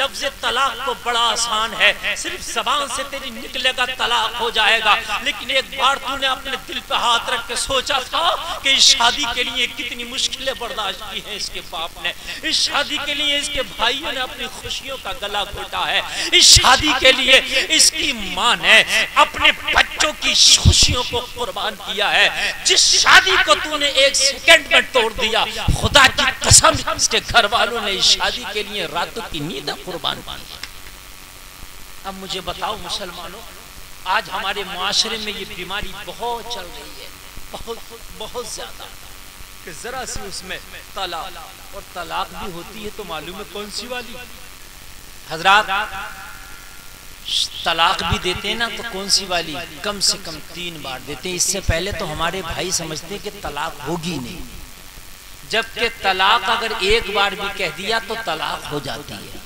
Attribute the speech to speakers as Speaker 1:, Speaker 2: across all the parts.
Speaker 1: लफ्ज़ तलाक तो बड़ा आसान है, सिर्फ ज़बान से तेरी निकलेगा तलाक हो जाएगा। लेकिन एक बार तूने अपने दिल पे हाथ रख के सोचा था कि इस शादी के लिए कितनी मुश्किलें बर्दाश्त की हैं इसके बाप ने, इस शादी के लिए इसके भाइयों ने अपनी खुशियों का गला घोटा है, इस शादी के लिए इसकी माँ ने अपने बच्चों की खुशियों को कुर्बान किया है। जिस शादी को तूने एक सेकंड में तोड़ दिया, खुदा की कसम इसके घर वालों ने इस शादी के लिए रातों की नींद कुर्बान की। अब मुझे बताओ मुसलमानों, आज हमारे मुआशरे में ये बीमारी बहुत चल रही है, बहुत ज्यादा, कि जरा सी उसमें तलाक, और तलाक भी होती है तो मालूम है कौन सी वाली। हजरात तलाक भी देते हैं ना तो कौन सी वाली, कम से कम 3 बार देते हैं। इससे पहले तो हमारे भाई समझते हैं कि तलाक होगी नहीं, जबकि तलाक अगर एक बार भी कह दिया तो तलाक हो जाती है।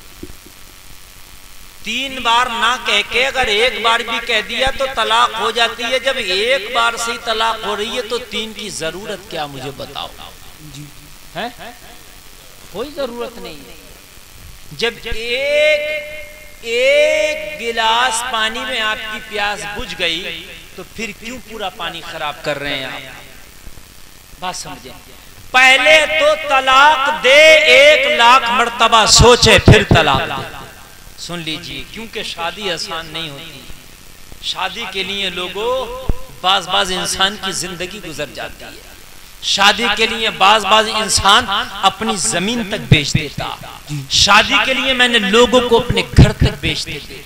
Speaker 1: 3 बार ना कह के अगर एक बार भी कह दिया तो तलाक हो जाती है। जब एक बार से ही तलाक हो रही है तो 3 की जरूरत क्या, मुझे बताओ जी है? कोई जरूरत नहीं है। जब एक गिलास पानी में आपकी प्यास बुझ गई तो फिर क्यों पूरा पानी खराब कर रहे हैं आप? बात समझे। पहले तो तलाक दे 1 लाख मर्तबा सोचे फिर तलाक दे। सुन लीजिए, क्योंकि शादी आसान नहीं होती। शादी के लिए लोगों बाज इंसान की जिंदगी गुजर जाती है। शादी के लिए बाज इंसान अपनी जमीन तक बेच देता। शादी के लिए मैंने लोगों को अपने घर तक बेच देते।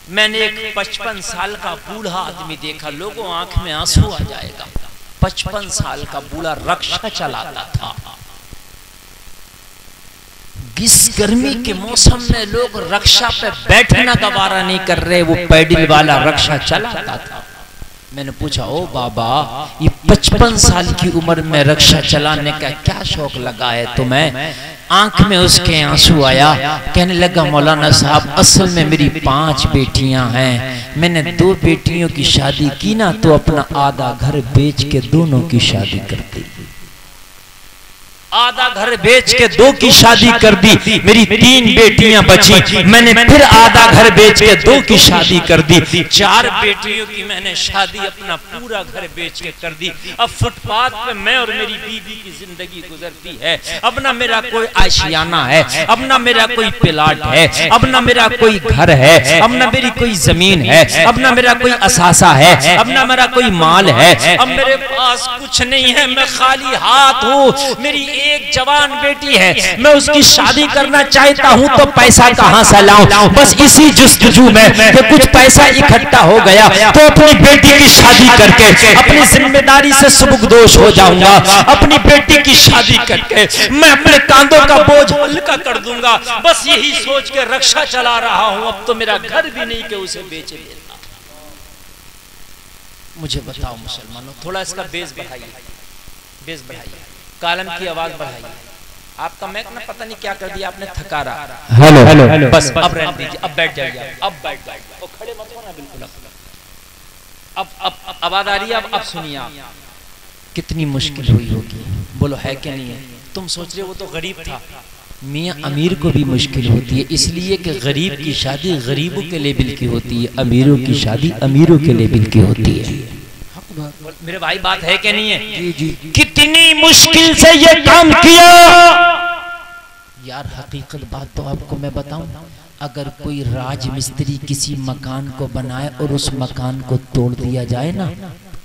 Speaker 1: मैंने एक 55 साल का बूढ़ा आदमी देखा, लोगों आंख में आंसू आ जाएगा। 55 साल का बूढ़ा रक्षा चलाता था। इस गर्मी के मौसम में लोग रक्षा पे बैठना गवारा नहीं कर रहे, वो पैडल वाला रक्षा चलाता था। मैंने पूछा, ओ बाबा, ये 55 साल की उम्र में रक्षा चलाने का क्या शौक लगा है तुम्हें? आंख में उसके आंसू आया। कहने लगा, मौलाना साहब, असल में मेरी 5 बेटियां हैं। मैंने 2 बेटियों की शादी की ना तो अपना आधा घर बेच के दोनों की शादी कर दी। आधा घर बेच के 2 की शादी कर दी। मेरी 3 बेटियां बची, मैंने फिर आधा घर बेच के 2 की शादी कर दी। 4 बेटियों की मैंने शादी अपना पूरा घर बेच के कर दी। अब फुटपाथ पे मैं और मेरी बीवी की जिंदगी गुजरती है। अब ना मेरा कोई आशियाना है, अब ना मेरा कोई प्लाट है, अब ना मेरा कोई घर है, अब ना मेरी कोई जमीन है, अब ना मेरा कोई असासा है, अब ना मेरा कोई माल है। अब मेरे पास कुछ नहीं है, मैं खाली हाथ हूँ। मेरी एक जवान बेटी है, मैं उसकी शादी करना चाहता हूं तो पैसा कहां से लाऊं? बस इसी जुस्तजू में कि कुछ पैसा इकट्ठा हो गया तो अपनी बेटी की शादी करके अपनी जिम्मेदारी से सुबुकदोश हो जाऊंगा। अपनी बेटी की शादी करके मैं अपने कांधों का बोझ हल्का कर दूंगा। बस यही सोच के रक्षा चला रहा हूं। अब तो मेरा घर भी नहीं कि उसे बेच देता। मुझे बताओ मुसलमानों, थोड़ा इसका बेस बढ़ाइए, बेस बढ़ाइए, कालम की आवाज बढ़ाइए। आपका मैक ना पता नहीं क्या कर दिया आपने, थका रहा।
Speaker 2: हेलो हेलो हेलो,
Speaker 1: बस अब रहने दीजिए, अब बैठ जाइए, अब बैठ जाइए, और खड़े मत होना बिल्कुल। अब आवाज आ रही है। अब सुनिए आप, कितनी मुश्किल हुई होगी, बोलो है कि नहीं है? तुम सोच रहे हो वो तो गरीब था। मियाँ अमीर को भी मुश्किल होती है, इसलिए कि गरीब की शादी गरीबों के लेवल की होती है, अमीरों की शादी अमीरों के लेवल की होती है। मेरे भाई बात है कि नहीं है?
Speaker 2: जी जी।
Speaker 1: कितनी मुश्किल से ये काम किया यार। हकीकत बात तो आपको मैं बताऊं, अगर कोई राजमिस्त्री किसी मकान को बनाए और उस मकान को तोड़ दिया जाए ना,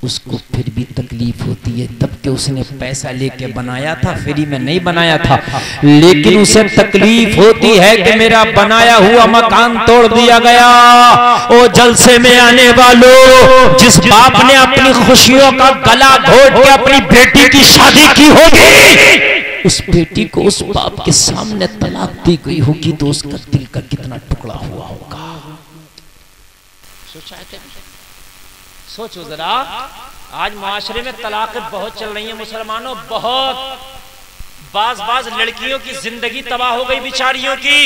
Speaker 1: उसको फिर भी तकलीफ होती है। तब के उसने पैसा लेके बनाया था, फ्री में नहीं बनाया था, लेकिन उसे तकलीफ होती है कि मेरा बनाया हुआ मकान तोड़ दिया गया। ओ जलसे में आने वालों, जिस बाप ने अपनी खुशियों का गला घोट के अपनी बेटी की शादी की होगी, उस बेटी को उस बाप के सामने तलाक दी गई होगी तो उसका दिल का कितना टुकड़ा हुआ होगा। सोचा है? सोचो जरा। आज मुआशरे में तलाक बहुत चल रही है मुसलमानों, बहुत। बाज लड़कियों की जिंदगी तबाह हो गई बेचारियों की।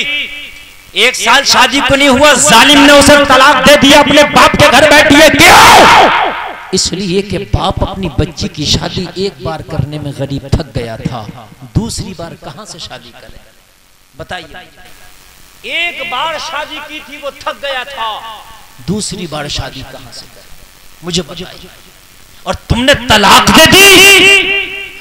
Speaker 1: 1 साल शादी को नहीं हुआ, जालिम ने उसे तलाक दे दिया, अपने बाप के घर बैठी है। क्यों? इसलिए कि बाप अपनी बच्ची की शादी एक बार करने में गरीब थक गया था, दूसरी बार कहां से शादी करे? बताइए। एक बार शादी की थी, वो थक गया था, दूसरी बार शादी कहां से करे, मुझे बताइए। और तुमने तलाक दे दी,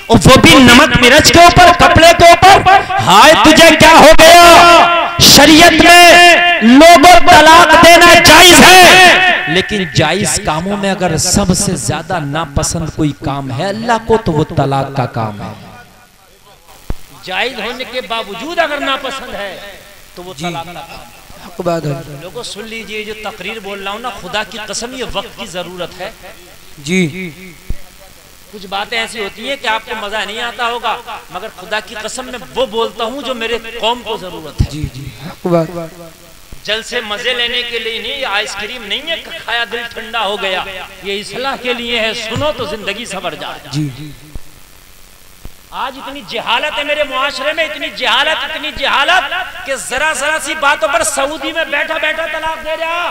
Speaker 1: और वो भी नमक मिर्च के ऊपर, कपड़े के ऊपर। हाय तुझे क्या हो गया? शरीयत में लोगों तलाक देना जायज है, लेकिन जायज कामों में अगर सबसे ज्यादा नापसंद कोई काम है अल्लाह को, तो वो तलाक का काम है। जायज होने के बावजूद अगर नापसंद है तो वो तलाक का काम है। लोगों सुन लीजिए, जो तकरीर बोल रहा हूँ ना, खुदा की कसम ये वक्त की जरूरत है
Speaker 2: जी।
Speaker 1: कुछ बातें ऐसी होती हैं कि आपको मजा नहीं आता होगा, मगर खुदा की कसम मैं वो बोलता हूँ जो मेरे कौम को जरूरत है।
Speaker 2: जी जी।
Speaker 1: जल से मजे लेने के लिए नहीं, आइसक्रीम नहीं है खाया दिल ठंडा हो गया, ये इस्लाह के लिए है, सुनो तो जिंदगी सवर जाए।
Speaker 2: जी।
Speaker 1: आज इतनी जहालत है मेरे मुआशरे में, इतनी जहालत कि जरा सी बातों पर सऊदी में बैठा बैठा तलाक दे रहा।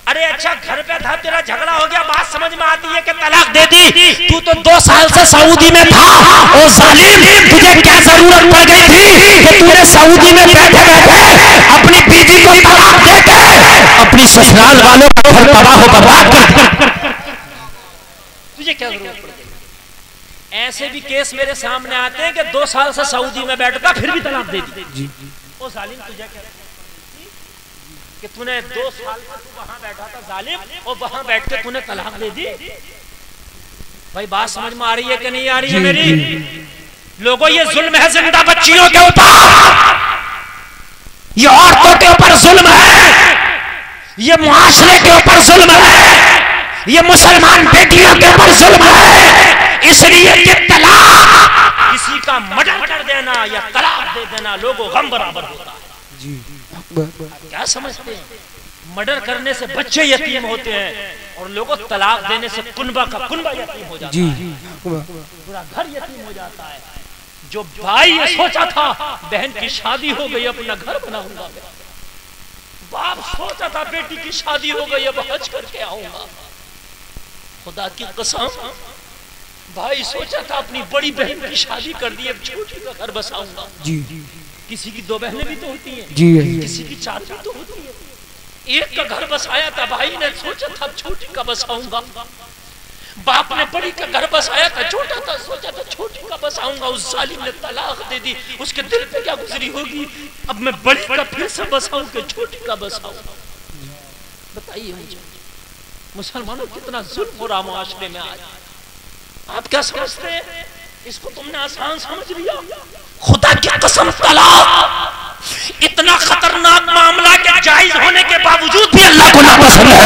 Speaker 1: अरे अच्छा घर पे था, तेरा झगड़ा हो गया, बात समझ में आती है कि तलाक दे दी। तू तो 2 साल से सऊदी में था, ओ जालिम, तुझे क्या जरूरत पड़ गई थी कि तूने सऊदी में बैठे बैठे अपनी बीवी को तलाक दे के अपनी ससुराल वालों को घर तबाह बर्बाद कर। तुझे क्या जरूरत पड़ गई? ऐसे भी केस मेरे सामने आते हैं कि 2 साल से सऊदी में बैठता फिर भी तलाक दे दी। ओ जालिम, तुझे क्या कि तूने 2 साल तक वहां बैठा था जालिम, और वहां बैठ के तूने तलाक दे दी। भाई बात समझ में आ रही है कि नहीं आ रही है मेरी? लोगों ये जुल्म है जिंदा बच्चियों के ऊपर, ये औरतों के ऊपर जुल्म है, ये मुआशरे के ऊपर जुल्म है, ये मुसलमान बेटियों के ऊपर जुल्म है। इसलिए कि तलाक किसी का मर्डर कर देना या तलाक दे देना लोगों गम बराबर होता है।
Speaker 2: जी।
Speaker 1: क्या समझते हैं? मर्डर करने से बच्चे यतीम होते हैं, और लोगों तलाक देने से कुनबा का कुनबा यतीम हो जाता है, पूरा घर यतीम हो जाता है। जो भाई ये सोचा था बहन की शादी हो गई अपना घर बनाऊंगा, बाप सोचा था बेटी की शादी हो गई अब हज करके आऊंगा, खुदा की कसम भाई सोचा था अपनी बड़ी बहन की शादी कर दी अब छोटी का घर बसाऊंगा।
Speaker 2: जी।
Speaker 1: किसी की 2 बहनें भी तो होती हैं
Speaker 2: जी,
Speaker 1: किसी की 4 भी तो होती है। एक का घर बसाया था भाई ने, सोचा था छोटी का बसाऊंगा। बाप ने बड़ी का घर बसाया था, छोटा था, सोचा था छोटी का बसाऊंगा। उस जालिम ने तलाक दे दी, उसके दिल पे क्या गुजरी होगी, अब मैं बड़ी का फिर से बसाऊं कि छोटी का बसाऊं? बताइए मुझे, मुसलमानों कितना जुल्म हो रहा मुआशरे में आज। आप क्या समझते हैं? इसको तुमने आसान समझ लिया। खुदा की कसम तलाक इतना खतरनाक मामला के जायज होने के बावजूद भी अल्लाह को नापसंद है।